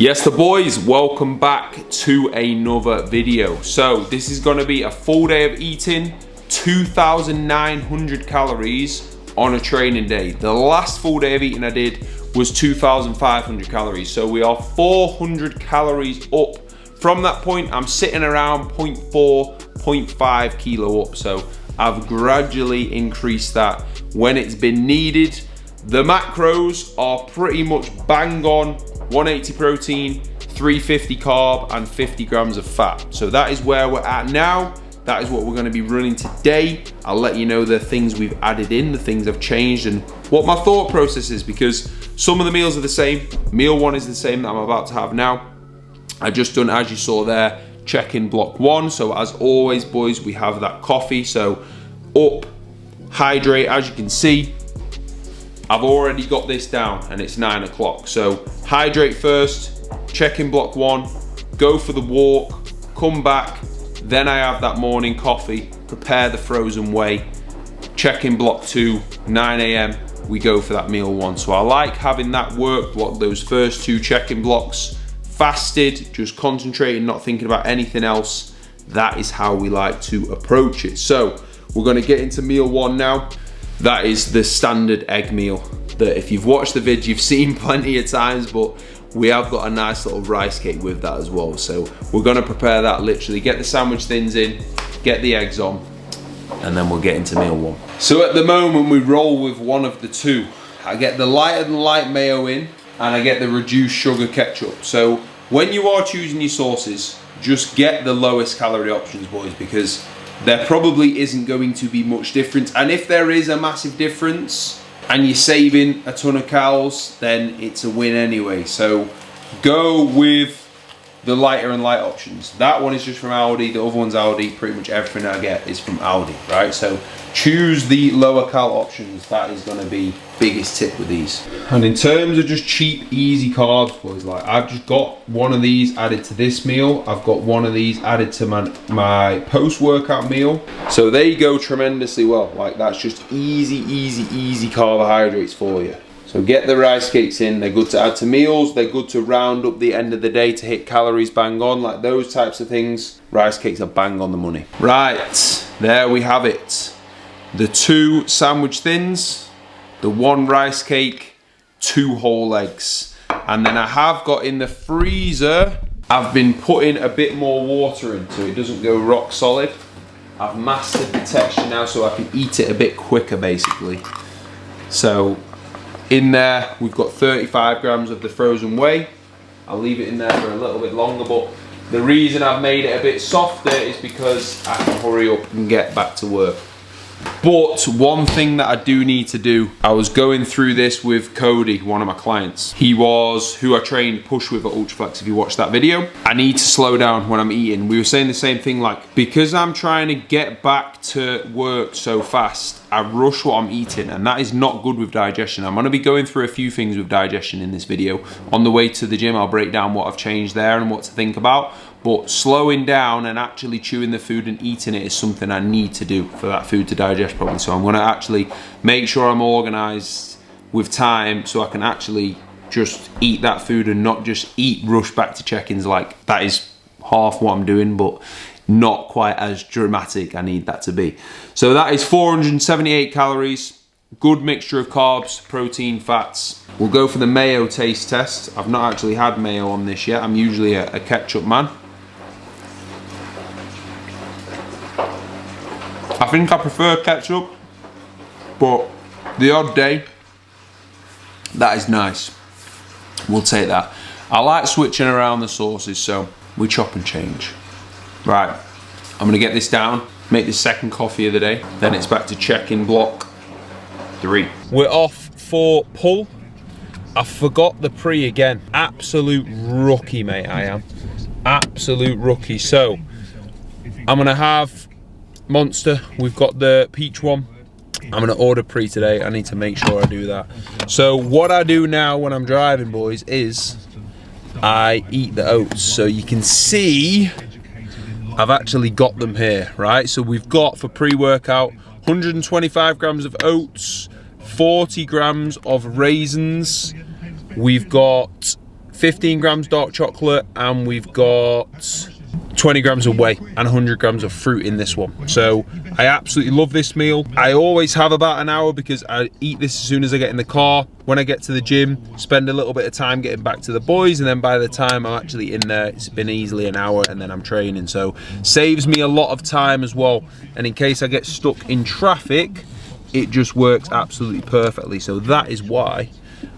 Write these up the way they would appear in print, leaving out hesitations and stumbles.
Yes, the boys, welcome back to another video. So this is going to be a full day of eating, 2,900 calories on a training day. The last full day of eating I did was 2,500 calories. So we are 400 calories up. From that point, I'm sitting around 0.4, 0.5 kilo up. So I've gradually increased that when it's been needed. The macros are pretty much bang on. 180 protein, 350 carb, and 50 grams of fat. So that is where we're at now. That is what we're gonna be running today. I'll let you know the things we've added in, the things I've changed, and what my thought process is, because some of the meals are the same. Meal one is the same that I'm about to have now. I just done, as you saw there, check-in block one. So as always, boys, we have that coffee. So up, hydrate, as you can see, I've already got this down and it's 9 o'clock. So hydrate first, check in block one, go for the walk, come back, then I have that morning coffee, prepare the frozen whey, check in block two, 9 a.m, we go for that meal one. So I like having that work block, those first two check-in blocks, fasted, just concentrating, not thinking about anything else. That is how we like to approach it. So we're gonna get into meal one now. That is the standard egg meal that if you've watched the vid, you've seen plenty of times, but we have got a nice little rice cake with that as well. So we're gonna prepare that literally, get the sandwich thins in, get the eggs on, and then we'll get into meal one. So at the moment, we roll with one of the two. I get the lighter than light mayo in, and I get the reduced sugar ketchup. So when you are choosing your sauces, just get the lowest calorie options, boys, because there probably isn't going to be much difference. And if there is a massive difference and you're saving a ton of calories, then it's a win anyway. So go with the lighter and light options. That one is just from Aldi, the other one's Aldi. Pretty much everything I get is from Aldi, right? So choose the lower cal options. That is gonna be biggest tip with these. And in terms of just cheap, easy carbs, boys, like I've just got one of these added to this meal. I've got one of these added to my post-workout meal. So they go tremendously well. Like that's just easy carbohydrates for you. So get the rice cakes in. They're good to add to meals. They're good to round up the end of the day to hit calories bang on, like those types of things. Rice cakes are bang on the money. Right, there we have it. The two sandwich thins, the one rice cake, 2 whole eggs. And then I have got in the freezer, I've been putting a bit more water in so it doesn't go rock solid. I've mastered the texture now so I can eat it a bit quicker basically. So in there, we've got 35 grams of the frozen whey. I'll leave it in there for a little bit longer, but the reason I've made it a bit softer is because I can hurry up and get back to work. But one thing that I do need to do, I was going through this with Cody, one of my clients. He was who I trained push with at Ultraflex, if you watched that video. I need to slow down when I'm eating. We were saying the same thing, like, because I'm trying to get back to work so fast, I rush what I'm eating, and that is not good with digestion. I'm gonna be going through a few things with digestion in this video. On the way to the gym, I'll break down what I've changed there and what to think about. But slowing down and actually chewing the food and eating it is something I need to do for that food to digest properly. So I'm gonna actually make sure I'm organized with time so I can actually just eat that food and not just eat, rush back to check-ins. Like that is half what I'm doing, but not quite as dramatic I need that to be. So that is 478 calories, good mixture of carbs, protein, fats. We'll go for the mayo taste test. I've not actually had mayo on this yet. I'm usually a ketchup man. I think I prefer ketchup, but the odd day, that is nice. We'll take that. I like switching around the sauces, so we chop and change. Right, I'm gonna get this down, make the second coffee of the day, then it's back to check-in block 3. We're off for pull. I forgot the pre again. Absolute rookie, mate, I am. Absolute rookie. So, I'm gonna have Monster. We've got the peach one. I'm gonna order pre today. I need to make sure I do that. So what I do now when I'm driving, boys, is I eat the oats. So you can see I've actually got them here, right? So we've got for pre-workout 125 grams of oats, 40 grams of raisins. We've got 15 grams dark chocolate, and we've got 20 grams of whey and 100 grams of fruit in this one. So I absolutely love this meal. I always have about an hour because I eat this as soon as I get in the car. When I get to the gym, spend a little bit of time getting back to the boys, and then by the time I'm actually in there, it's been easily an hour, and then I'm training. So saves me a lot of time as well. And in case I get stuck in traffic, it just works absolutely perfectly. So that is why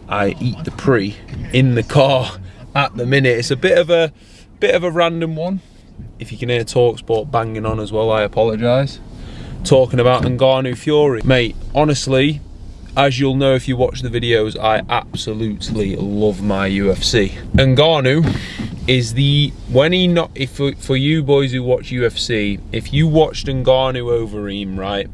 I eat the pre in the car at the minute. It's a bit of a random one. If you can hear TalkSport banging on as well, I apologise. Talking about Ngannou Fury. Mate, honestly, as you'll know if you watch the videos, I absolutely love my UFC. Ngannou is for you boys who watch UFC, if you watched Ngannou over Reem, right,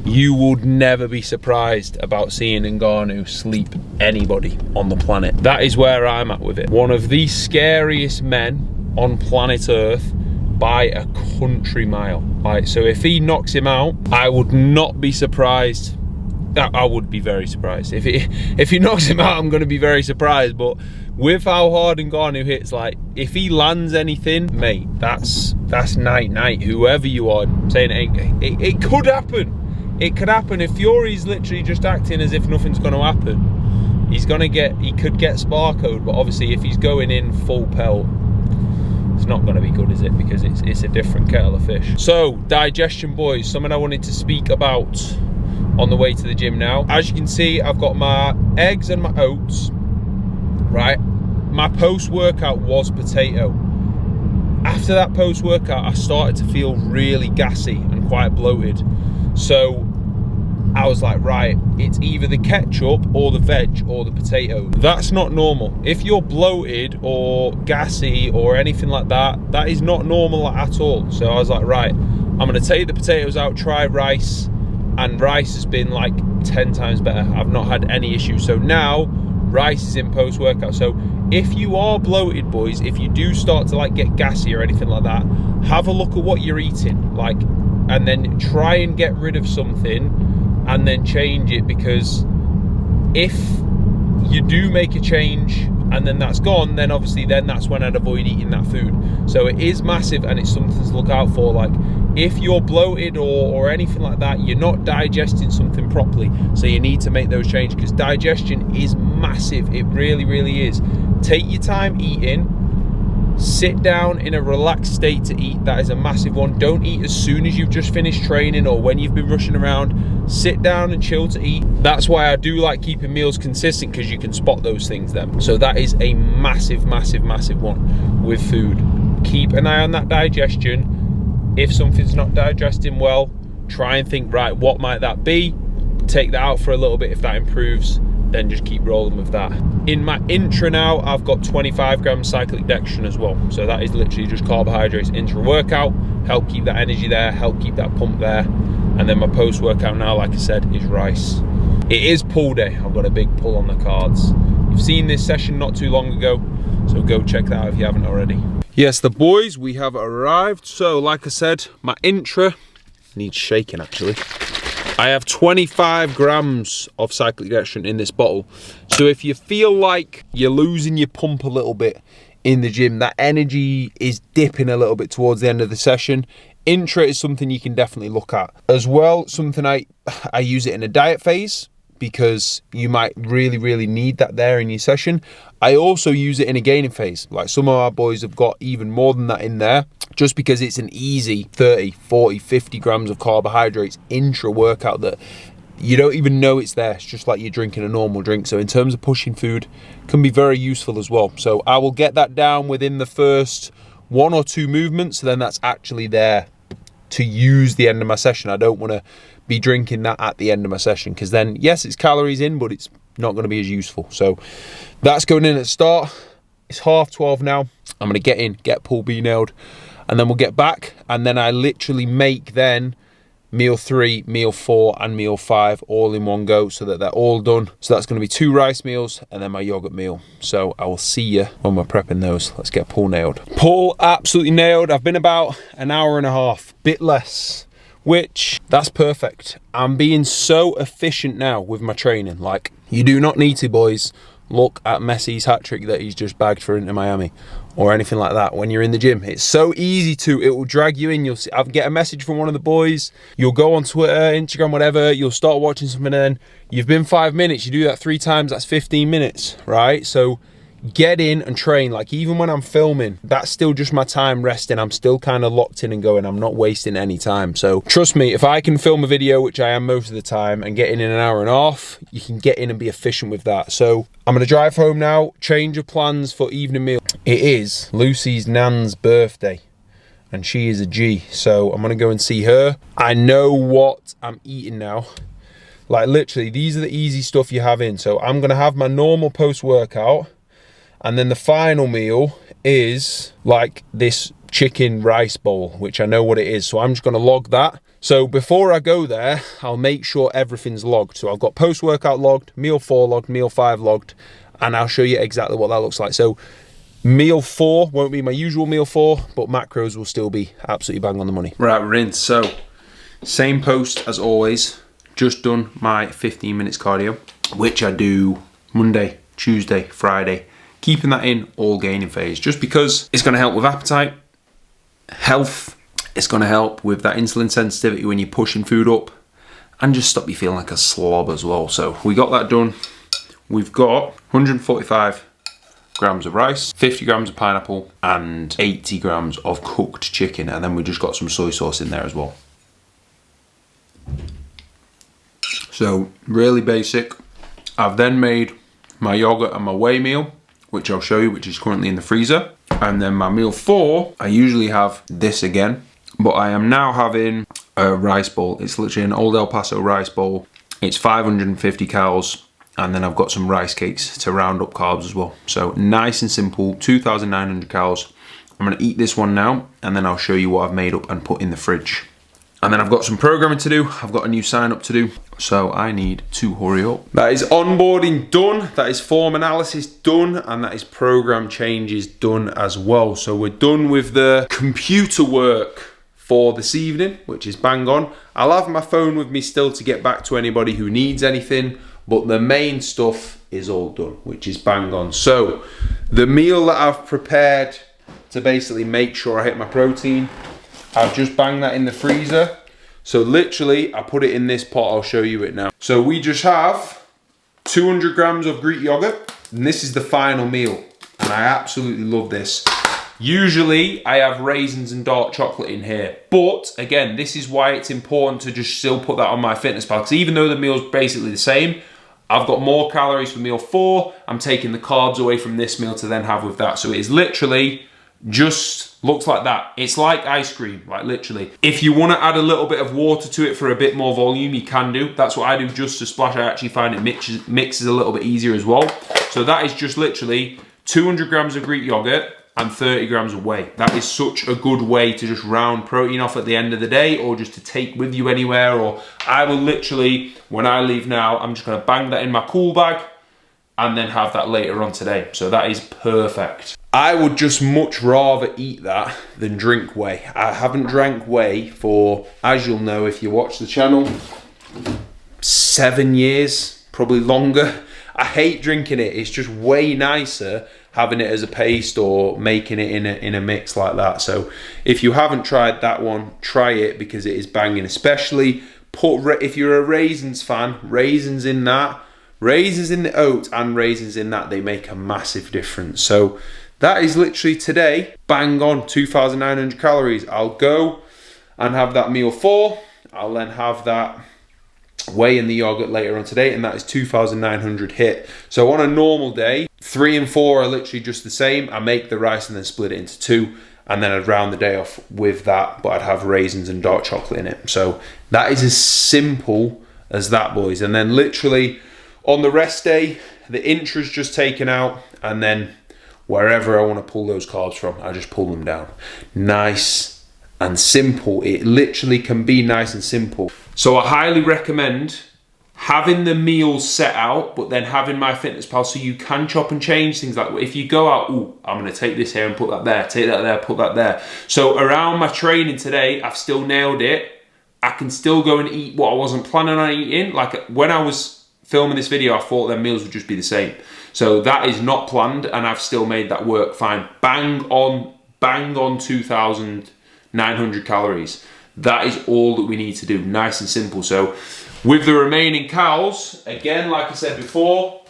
you would never be surprised about seeing Ngannou sleep anybody on the planet. That is where I'm at with it. One of the scariest men on planet Earth by a country mile. Right, so if he knocks him out, I would not be surprised. I would be very surprised. If he knocks him out, I'm going to be very surprised. But with how hard Ngannou hits, like, if he lands anything, mate, that's night. Whoever you are saying it could happen. It could happen. If Fury's literally just acting as if nothing's going to happen, he could get Sparkoed. But obviously, if he's going in full pelt, it's not going to be good, is it? Because it's a different kettle of fish. So, digestion, boys, something I wanted to speak about on the way to the gym now. As you can see, I've got my eggs and my oats, right? My post-workout was potato. After that post-workout, I started to feel really gassy and quite bloated. So I was like, right, it's either the ketchup or the veg or the potato. That's not normal. If you're bloated or gassy or anything like that, that is not normal at all. So I was like, right, I'm gonna take the potatoes out, try rice, and rice has been like 10 times better. I've not had any issues. So now rice is in post-workout. So if you are bloated, boys, if you do start to like get gassy or anything like that, have a look at what you're eating, like, and then try and get rid of something and then change it, because if you do make a change and then that's gone, then obviously that's when I'd avoid eating that food. So it is massive, and it's something to look out for. Like, if you're bloated or anything like that, you're not digesting something properly, so you need to make those changes, because digestion is massive. It really is. Take your time eating. Sit down in a relaxed state to eat. That is a massive one. Don't eat as soon as you've just finished training or when you've been rushing around. Sit down and chill to eat. That's why I do like keeping meals consistent, because you can spot those things then. So that is a massive one with food. Keep an eye on that digestion. If something's not digesting well, try and think, right, what might that be? Take that out for a little bit. If that improves, then just keep rolling with that. In my intra now, I've got 25 grams cyclic dextrin as well. So that is literally just carbohydrates intra workout, help keep that energy there, help keep that pump there. And then my post workout now, like I said, is rice. It is pull day. I've got a big pull on the cards. You've seen this session not too long ago, so go check that out if you haven't already. Yes, the boys, we have arrived. So like I said, my intra needs shaking actually. I have 25 grams of cyclic dextrin in this bottle. So if you feel like you're losing your pump a little bit in the gym, that energy is dipping a little bit towards the end of the session, intra is something you can definitely look at. As well, something I use it in a diet phase, because you might really need that there in your session. I also use it in a gaining phase. Like, some of our boys have got even more than that in there, just because it's an easy 30, 40, 50 grams of carbohydrates intra workout that you don't even know it's there. It's just like you're drinking a normal drink. So in terms of pushing food, can be very useful as well. So I will get that down within the first 1 or 2 movements, so then that's actually there to use the end of my session. I don't want to be drinking that at the end of my session, because then, yes, it's calories in, but it's not going to be as useful. So that's going in at the start. It's 12:30 now. I'm going to get in, get pull B nailed, and then we'll get back. And then I literally make then meal 3, meal 4, and meal 5 all in one go, so that they're all done. So that's going to be 2 rice meals and then my yogurt meal. So I will see you when we're prepping those. Let's get pull nailed. Pull absolutely nailed. I've been about an hour and a half, bit less, which that's perfect. I'm being so efficient now with my training. Like, you do not need to, boys, look at Messi's hat-trick that he's just bagged for Inter Miami, or anything like that when you're in the gym. It's so easy to, it will drag you in. You'll see, I'll get a message from one of the boys, you'll go on Twitter, Instagram, whatever, you'll start watching something, and then you've been 5 minutes, you do that 3 times, that's 15 minutes, right? So get in and train. Like, even when I'm filming, that's still just my time resting. I'm still kind of locked in and going. I'm not wasting any time. So trust me, if I can film a video, which I am most of the time, and get in an hour and a half, you can get in and be efficient with that. So I'm gonna drive home now, change of plans for evening meal. It is Lucy's nan's birthday, and she is a G, so I'm gonna go and see her. I know what I'm eating now. Like, literally, these are the easy stuff you have in. So I'm gonna have my normal post-workout, and then the final meal is like this chicken rice bowl, which I know what it is. So I'm just gonna log that. So before I go there, I'll make sure everything's logged. So I've got post-workout logged, meal 4 logged, meal 5 logged, and I'll show you exactly what that looks like. So meal 4 won't be my usual meal 4, but macros will still be absolutely bang on the money. Right, we're in. So same post as always, just done my 15 minutes cardio, which I do Monday, Tuesday, Friday, keeping that in all gaining phase, just because it's going to help with appetite, health, it's going to help with that insulin sensitivity when you're pushing food up, and just stop you feeling like a slob as well. So we got that done. We've got 145 grams of rice, 50 grams of pineapple, and 80 grams of cooked chicken, and then we just got some soy sauce in there as well. So really basic. I've then made my yogurt and my whey meal, which I'll show you, which is currently in the freezer. And then my meal 4, I usually have this again, but I am now having a rice bowl. It's literally an Old El Paso rice bowl. It's 550 calories, and then I've got some rice cakes to round up carbs as well. So nice and simple, 2,900 calories. I'm gonna eat this one now, and then I'll show you what I've made up and put in the fridge. And then I've got some programming to do. I've got a new sign up to do, so I need to hurry up. That is onboarding done, that is form analysis done, and that is program changes done as well. So we're done with the computer work for this evening, which is bang on. I'll have my phone with me still to get back to anybody who needs anything, but the main stuff is all done, which is bang on. So the meal that I've prepared to basically make sure I hit my protein, I've just banged that in the freezer. So literally, I put it in this pot, I'll show you it now. So we just have 200 grams of Greek yogurt, and this is the final meal. And I absolutely love this. Usually, I have raisins and dark chocolate in here. But again, this is why it's important to just still put that on my fitness pal, because even though the meal's basically the same, I've got more calories for meal 4. I'm taking the carbs away from this meal to then have with that. So it is literally just looks like that. It's like ice cream, like literally. If you want to add a little bit of water to it for a bit more volume, you can do. That's what I do just to splash. I actually find it mixes a little bit easier as well. So that is just literally 200 grams of Greek yogurt and 30 grams of whey. That is such a good way to just round protein off at the end of the day, or just to take with you anywhere. Or I will literally, when I leave now, I'm just gonna bang that in my cool bag and then have that later on today. So that is perfect. I would just much rather eat that than drink whey. I haven't drank whey for, as you'll know if you watch the channel, 7 years, probably longer. I hate drinking it. It's just way nicer having it as a paste or making it in a mix like that. So if you haven't tried that one, try it, because it is banging. Especially if you're a raisins fan, raisins in that, raisins in the oat and raisins in that, they make a massive difference. So that is literally today, bang on, 2,900 calories. I'll go and have that meal 4. I'll then have that whey in the yogurt later on today, and that is 2,900 hit. So on a normal day, 3 and 4 are literally just the same. I make the rice and then split it into 2, and then I'd round the day off with that, but I'd have raisins and dark chocolate in it. So that is as simple as that, boys. And then literally on the rest day, the intra's just taken out, and then wherever I want to pull those carbs from, I just pull them down. Nice and simple. It literally can be nice and simple. So I highly recommend having the meals set out, but then having MyFitnessPal so you can chop and change things. Like if you go out, ooh, I'm going to take this here and put that there, take that there, put that there. So around my training today, I've still nailed it. I can still go and eat what I wasn't planning on eating. Like when I was filming this video, I thought their meals would just be the same. So that is not planned, and I've still made that work fine. Bang on 2,900 calories. That is all that we need to do, nice and simple. So with the remaining cows, again, like I said before,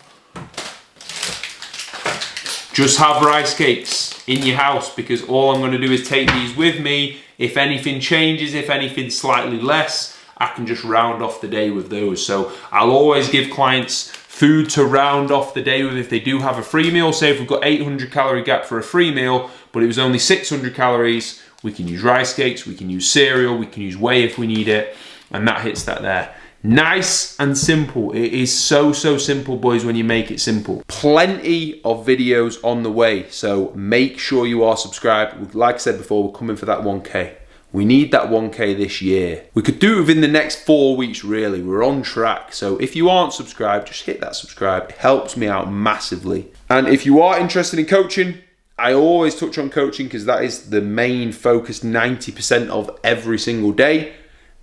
just have rice cakes in your house, because all I'm gonna do is take these with me. If anything changes, if anything's slightly less, I can just round off the day with those. So I'll always give clients food to round off the day with if they do have a free meal. Say if we've got 800 calorie gap for a free meal, but it was only 600 calories, we can use rice cakes, we can use cereal, we can use whey if we need it, and that hits that there. Nice and simple. It is so simple, boys, when you make it simple. Plenty of videos on the way, so make sure you are subscribed. Like I said before, we're coming for that 1K. We need that 1K this year. We could do it within the next 4 weeks, really. We're on track. So if you aren't subscribed, just hit that subscribe. It helps me out massively. And if you are interested in coaching, I always touch on coaching because that is the main focus 90% of every single day.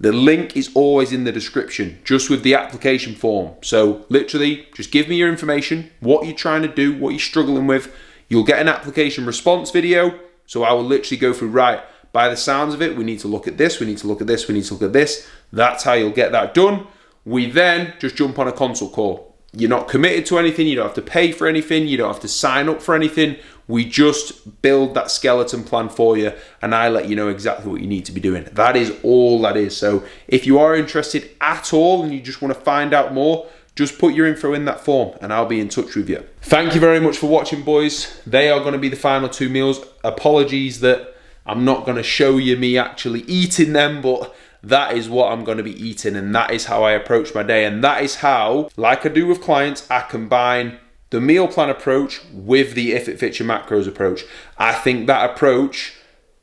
The link is always in the description, just with the application form. So literally, just give me your information, what you're trying to do, what you're struggling with. You'll get an application response video. So I will literally go through, right, by the sounds of it, we need to look at this, we need to look at this, we need to look at this. That's how you'll get that done. We then just jump on a consult call. You're not committed to anything, you don't have to pay for anything, you don't have to sign up for anything. We just build that skeleton plan for you, and I let you know exactly what you need to be doing. That is all that is. So if you are interested at all and you just want to find out more, just put your info in that form and I'll be in touch with you. Thank you very much for watching, boys. They are going to be the final 2 meals. Apologies that I'm not going to show you me actually eating them, but that is what I'm going to be eating, and that is how I approach my day, and that is how, like I do with clients, I combine the meal plan approach with the if it fits your macros approach. I think that approach,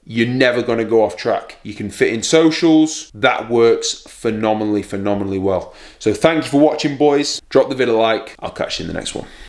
you're never going to go off track. You can fit in socials. That works phenomenally well. So thank you for watching, boys. Drop the video a like. I'll catch you in the next one.